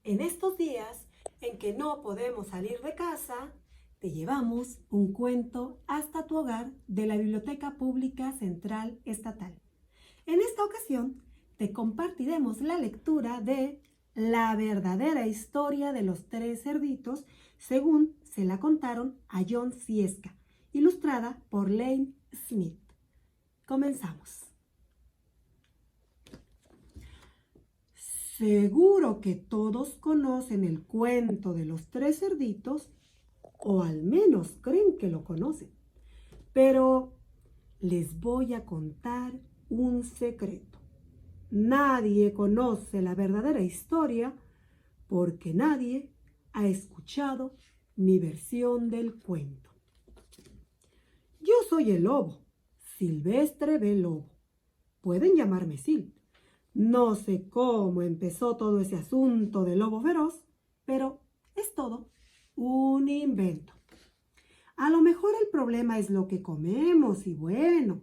En estos días en que no podemos salir de casa, te llevamos un cuento hasta tu hogar de la Biblioteca Pública Central Estatal. En esta ocasión, te compartiremos la lectura de La verdadera historia de los tres cerditos, según se la contaron a John Ciesca, ilustrada por Lane Smith. Comenzamos. Seguro que todos conocen el cuento de los tres cerditos, o al menos creen que lo conocen. Pero les voy a contar un secreto. Nadie conoce la verdadera historia porque nadie ha escuchado mi versión del cuento. Yo soy el lobo, Silvestre B. Lobo. Pueden llamarme Sil. No sé cómo empezó todo ese asunto del lobo feroz, pero es todo un invento. A lo mejor el problema es lo que comemos y bueno,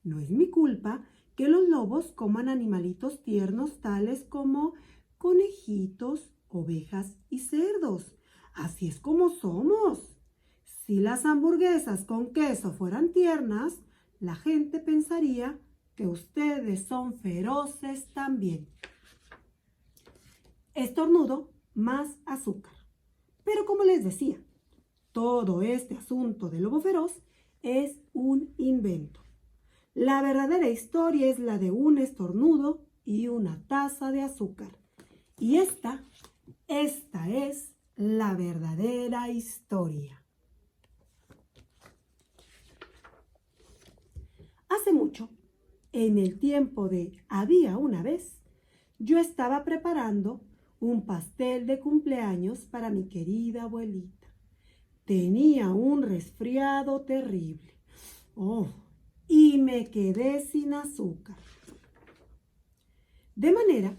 no es mi culpa que los lobos coman animalitos tiernos tales como conejitos, ovejas y cerdos. Así es como somos. Si las hamburguesas con queso fueran tiernas, la gente pensaría que ustedes son feroces también. Estornudo más azúcar. Pero como les decía, todo este asunto del lobo feroz es un invento. La verdadera historia es la de un estornudo y una taza de azúcar. Y esta es la verdadera historia. Hace mucho, en el tiempo de había una vez, yo estaba preparando un pastel de cumpleaños para mi querida abuelita. Tenía un resfriado terrible. Y me quedé sin azúcar. De manera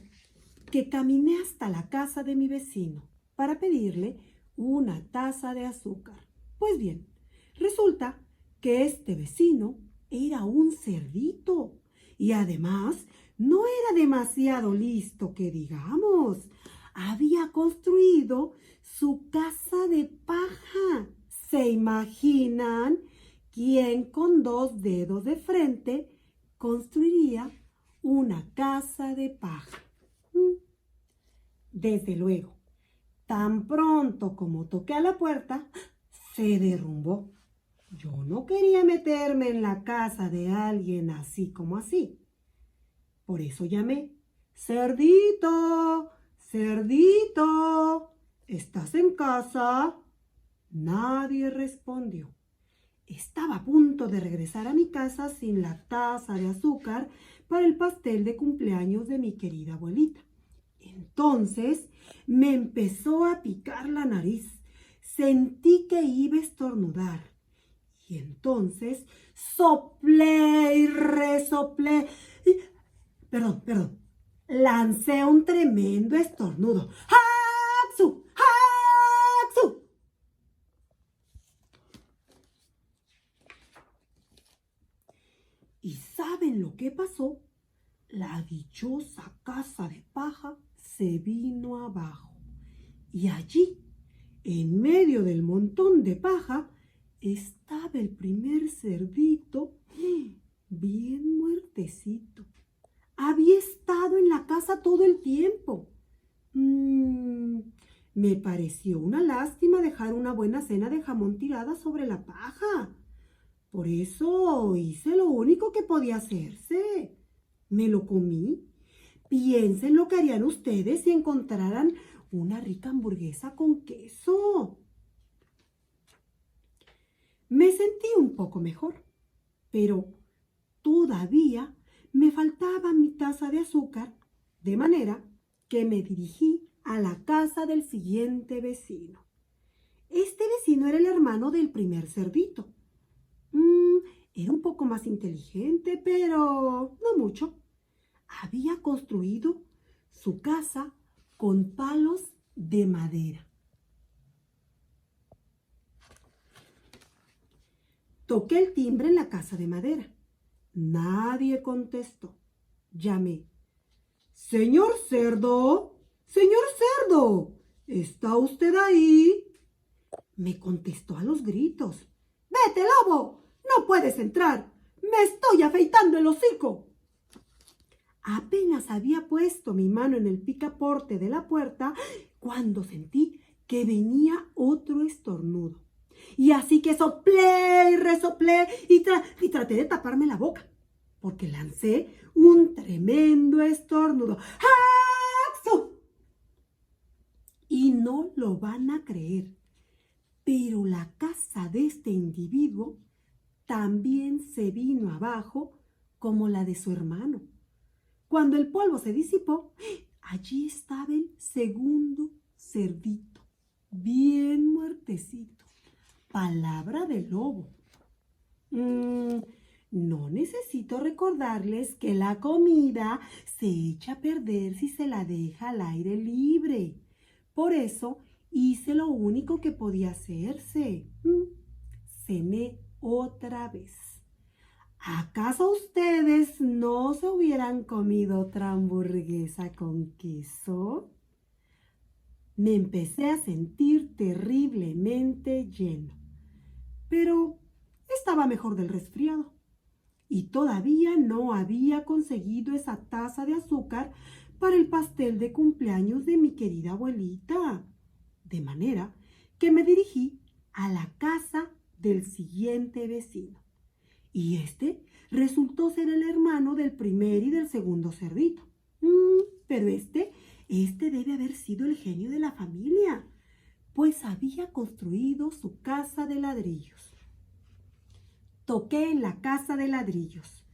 que caminé hasta la casa de mi vecino para pedirle una taza de azúcar. Pues bien, resulta que este vecino era un cerdito y además no era demasiado listo que digamos. Había construido su casa de paja. ¿Se imaginan quién con 2 dedos de frente construiría una casa de paja? Desde luego, tan pronto como toqué a la puerta, se derrumbó. Yo no quería meterme en la casa de alguien así como así. Por eso llamé: ¡Cerdito! ¡Cerdito! ¿Estás en casa? Nadie respondió. Estaba a punto de regresar a mi casa sin la taza de azúcar para el pastel de cumpleaños de mi querida abuelita. Entonces me empezó a picar la nariz. Sentí que iba a estornudar. Y entonces soplé y resoplé. Perdón. Lancé un tremendo estornudo. ¡Haxu! ¡Haxu! ¿Y saben lo que pasó? La dichosa casa de paja se vino abajo. Y allí, en medio del montón de paja, estaba el primer cerdito, bien muertecito. Había estado en la casa todo el tiempo. Me pareció una lástima dejar una buena cena de jamón tirada sobre la paja. Por eso hice lo único que podía hacerse. Me lo comí. Piensen lo que harían ustedes si encontraran una rica hamburguesa con queso. Me sentí un poco mejor, pero todavía me faltaba mi taza de azúcar, de manera que me dirigí a la casa del siguiente vecino. Este vecino era el hermano del primer cerdito. Era un poco más inteligente, pero no mucho. Había construido su casa con palos de madera. Toqué el timbre en la casa de madera. Nadie contestó. Llamé: ¡Señor cerdo! Señor cerdo, ¿está usted ahí? Me contestó a los gritos. ¡Vete, lobo! ¡No puedes entrar! ¡Me estoy afeitando el hocico! Apenas había puesto mi mano en el picaporte de la puerta cuando sentí que venía otro estornudo. Y así que soplé y resoplé y traté de taparme la boca, porque lancé un tremendo estornudo. ¡Axu! Y no lo van a creer, pero la casa de este individuo también se vino abajo como la de su hermano. Cuando el polvo se disipó, allí estaba el segundo cerdito, bien muertecito. Palabra de lobo. No necesito recordarles que la comida se echa a perder si se la deja al aire libre. Por eso hice lo único que podía hacerse. Cené otra vez. ¿Acaso ustedes no se hubieran comido otra hamburguesa con queso? Me empecé a sentir terriblemente lleno, pero estaba mejor del resfriado y todavía no había conseguido esa taza de azúcar para el pastel de cumpleaños de mi querida abuelita. De manera que me dirigí a la casa del siguiente vecino. Y este resultó ser el hermano del primer y del segundo cerdito. Pero este debe haber sido el genio de la familia, pues había construido su casa de ladrillos. Toqué en la casa de ladrillos.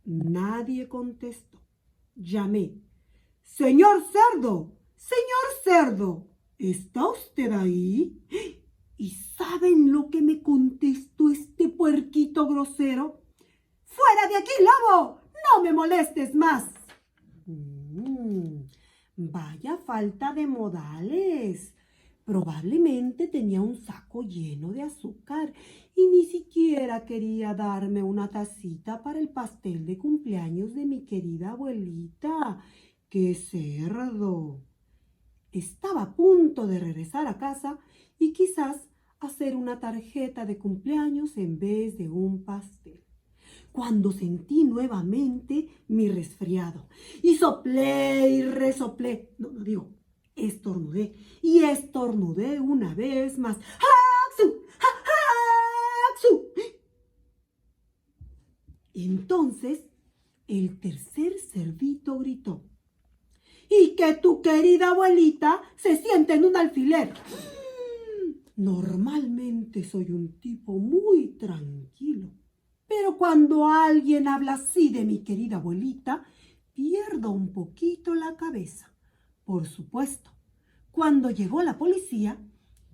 Nadie contestó. Llamé. ¡Señor cerdo! ¡Señor cerdo! ¿Está usted ahí? ¿Y saben lo que me contestó este puerquito grosero? ¡Fuera de aquí, lobo! ¡No me molestes más! Vaya falta de modales. Probablemente tenía un saco lleno de azúcar y ni siquiera quería darme una tacita para el pastel de cumpleaños de mi querida abuelita. ¡Qué cerdo! Estaba a punto de regresar a casa y quizás hacer una tarjeta de cumpleaños en vez de un pastel, cuando sentí nuevamente mi resfriado y soplé y resoplé. Estornudé y estornudé una vez más. ¡Haxu! ¡Haxu! Entonces el tercer cerdito gritó: ¡y que tu querida abuelita se siente en un alfiler! Normalmente soy un tipo muy tranquilo, pero cuando alguien habla así de mi querida abuelita, pierdo un poquito la cabeza. Por supuesto, cuando llegó la policía,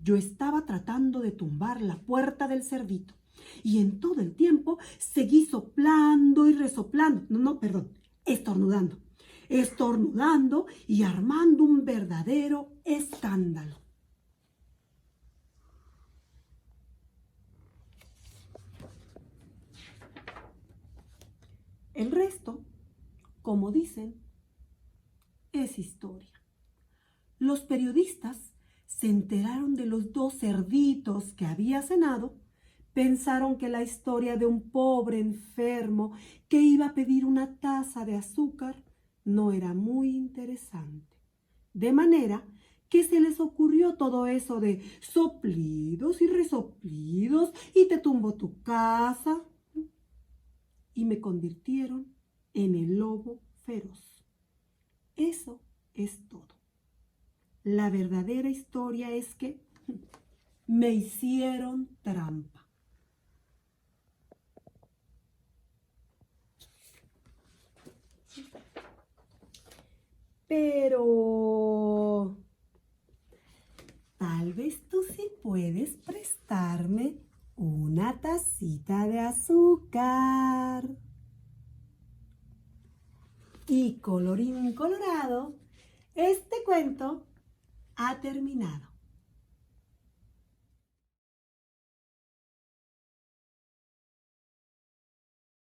yo estaba tratando de tumbar la puerta del cerdito y en todo el tiempo seguí soplando y resoplando. Estornudando y armando un verdadero escándalo. El resto, como dicen, es historia. Los periodistas se enteraron de los dos cerditos que había cenado, pensaron que la historia de un pobre enfermo que iba a pedir una taza de azúcar no era muy interesante. De manera que se les ocurrió todo eso de soplidos y resoplidos y te tumbo tu casa, y me convirtieron en el lobo feroz. Eso es todo. La verdadera historia es que me hicieron trampa. Pero tal vez tú sí puedes prestarme una tacita de azúcar. Y colorín colorado, este cuento ha terminado.